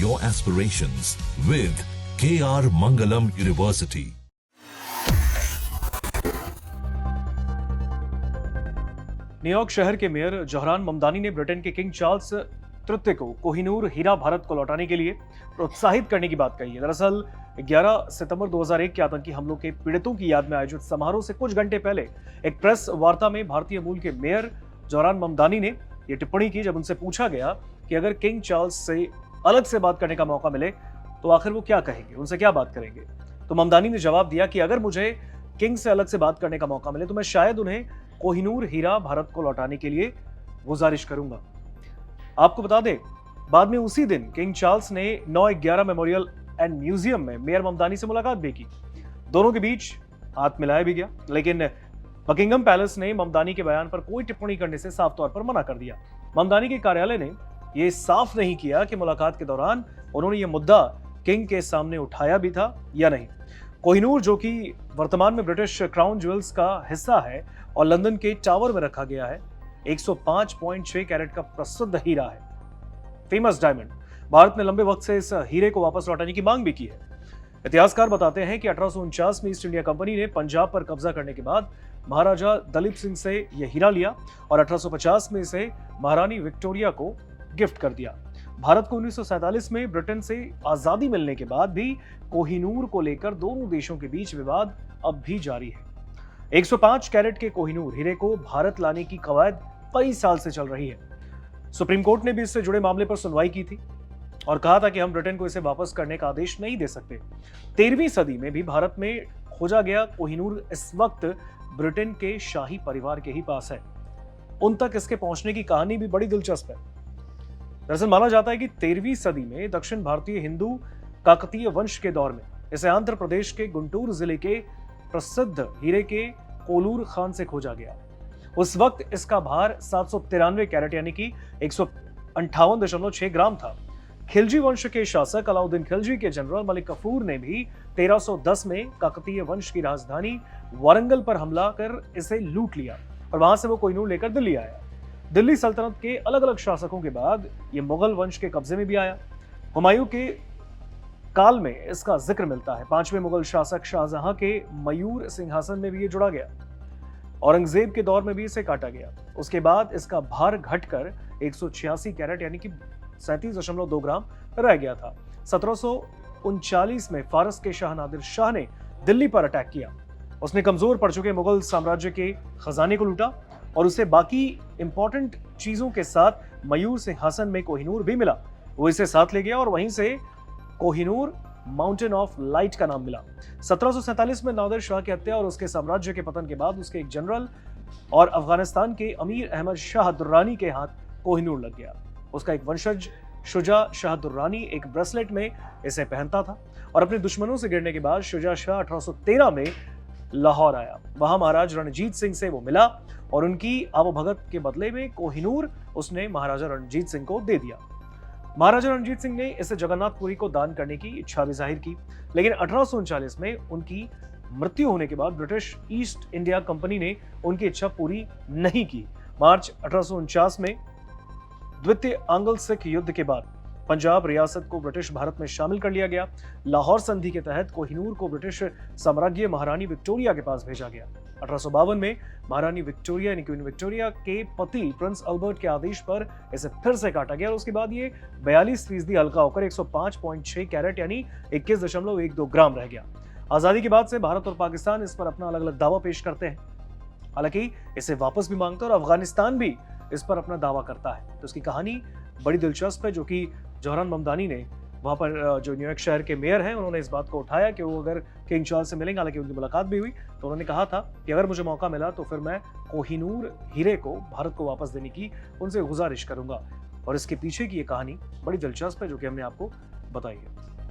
your aspirations with KR Mangalam University. New York शहर के mayor Zohran Mamdani ने ब्रिटेन के किंग चार्ल्स तृतीय को कोहिनूर हीरा भारत को लौटाने के लिए प्रोत्साहित करने की बात कही है। दरअसल 11 सितंबर 2001 के आतंकी हमलों के पीड़ितों की याद में आयोजित समारोह से कुछ घंटे पहले एक प्रेस वार्ता में भारतीय मूल के मेयर जोहरान ममदानी ने यह टिप्पणी की, जब उनसे पूछा गया कि अगर किंग चार्ल्स से अलग से बात करने का मौका मिले तो आखिर वो क्या कहेंगे, उनसे क्या बात करेंगे। तो ममदानी ने जवाब दिया कि अगर मुझे किंग से अलग से बात करने का मौका मिले तो मैं शायद उन्हें कोहिनूर हीरा भारत को लौटाने के लिए गुजारिश करूंगा। आपको बता दें, बाद में उसी दिन किंग चार्ल्स ने 9/11 मेमोरियल एंड म्यूजियम में मेयर ममदानी से मुलाकात भी की। दोनों के बीच हाथ मिलाया भी गया, लेकिन बकिंगम पैलेस ने ममदानी के बयान पर कोई टिप्पणी करने से साफ तौर पर मना कर दिया। ममदानी के कार्यालय ने यह साफ नहीं किया कि मुलाकात के दौरान उन्होंने यह मुद्दा किंग के सामने उठाया भी था या नहीं। कोहिनूर, जो कि वर्तमान में ब्रिटिश क्राउन ज्वेल्स का हिस्सा है और लंदन के टावर में रखा गया है, 105.6 कैरेट का प्रसिद्ध हीरा है, फेमस डायमंड। भारत ने लंबे वक्त से इस हीरे को वापस लौटाने की मांग भी की है। इतिहासकार बताते हैं कि 1849 में ईस्ट इंडिया कंपनी ने पंजाब पर कब्जा करने के बाद महाराजा दलीप सिंह से यह हीरा लिया और 1850 में इसे महारानी विक्टोरिया को गिफ्ट कर दिया। भारत को 1947 में ब्रिटेन से आजादी मिलने के बाद भी कोहिनूर को लेकर दोनों देशों के बीच विवाद अब भी जारी है। 105 कैरेट के कोहिनूर हीरे को भारत लाने की कवायद कई साल से चल रही है। सुप्रीम कोर्ट ने भी इससे जुड़े मामले पर सुनवाई की थी और कहा था कि हम ब्रिटेन को इसे वापस करने का आदेश नहीं दे सकते। 13वीं सदी में भी भारत में खोजा गया कोहिनूर इस वक्त ब्रिटेन के शाही परिवार के ही पास है। उन तक इसके पहुंचने की कहानी भी बड़ी दिलचस्प है। दरअसल माना जाता है कि 13वीं सदी में दक्षिण भारतीय हिंदू काकतीय वंश के दौर में इसे आंध्र प्रदेश के गुंटूर जिले के प्रसिद्ध हीरे के कोलूर खान से खोजा गया। उस वक्त इसका भार 793 कैरेट यानी कि 158.6 ग्राम था। खिलजी वंश के शासक अलाउद्दीन खिलजी के जनरल मलिक कफूर ने भी 1310 में काकतीय वंश की राजधानी वारंगल पर हमला कर इसे लूट लिया और वहां से वो कोहिनूर लेकर दिल्ली आया। दिल्ली सल्तनत के अलग अलग शासकों के बाद यह मुगल वंश के कब्जे में भी आया। हुमायूं के काल में इसका जिक्र मिलता है। 5वें मुगल शासक शाहजहां के मयूर सिंहासन में भी ये जुड़ा गया। औरंगजेब के दौर में भी इसे काटा गया। उसके बाद इसका भार घटकर 186 कैरेट यानी कि 37.2 ग्राम रह गया था। 1739 में फारस के शाह नादिर शाह ने दिल्ली पर अटैक किया। उसने कमजोर पड़ चुके मुगल साम्राज्य के खजाने को लूटा और उसे बाकी इंपॉर्टेंट चीजों के साथ मयूर सिंहासन में कोहिनूर भी मिला। वो इसे साथ ले गया और वहीं से कोहिनूर माउंटेन ऑफ लाइट का नाम मिला। 1747 में नादिर शाह की हत्या और उसके साम्राज्य के पतन के बाद उसके एक जनरल और अफगानिस्तान के अमीर अहमद शाह दुर्रानी के हाथ कोहिनूर लग गया। उसका एक वंशज शुजा शाह दुर्रानी एक ब्रेसलेट में इसे पहनता था और अपने दुश्मनों से गिरने के बाद शुजा शाह 1813 में लाहौर आया। वहां महाराज रणजीत सिंह से वो मिला और उनकी आवभगत के बदले में कोहिनूर उसने महाराजा रणजीत सिंह को दे दिया। महाराजा रणजीत सिंह ने इसे जगन्नाथपुरी को दान करने की इच्छा भी जाहिर की, लेकिन 1839 में उनकी मृत्यु होने के बाद ब्रिटिश ईस्ट इंडिया कंपनी ने उनकी इच्छा पूरी नहीं की। मार्च 1849 में द्वितीय आंग्ल सिख युद्ध के बाद पंजाब रियासत को ब्रिटिश भारत में शामिल कर लिया गया। लाहौर संधि के तहत कोहिनूर को ब्रिटिश साम्राज्य महारानी विक्टोरिया के पास भेजा गया। 1852 में महारानी विक्टोरिया यानी क्वीन विक्टोरिया के पति प्रिंस अल्बर्ट के आदेश पर इसे फिर से काटा गया और उसके बाद ये 42% हल्का होकर 105.6 कैरेट यानी 21.12 ग्राम रह गया। आजादी के बाद से भारत और पाकिस्तान इस पर अपना अलग अलग दावा पेश करते हैं। हालांकि इसे वापस भी मांगते हैं और अफगानिस्तान भी इस पर अपना दावा करता है। तो उसकी कहानी बड़ी दिलचस्प है, जो कि जोहरान ममदानी ने वहां पर जो न्यूयॉर्क शहर के मेयर हैं उन्होंने इस बात को उठाया कि वो अगर किंग चार्ल्स से मिलेंगे, हालांकि उनकी मुलाकात भी हुई, तो उन्होंने कहा था कि अगर मुझे मौका मिला तो फिर मैं कोहिनूर हीरे को भारत को वापस देने की उनसे गुजारिश करूंगा। और इसके पीछे की ये कहानी बड़ी दिलचस्प है, जो कि हमने आपको बताई है।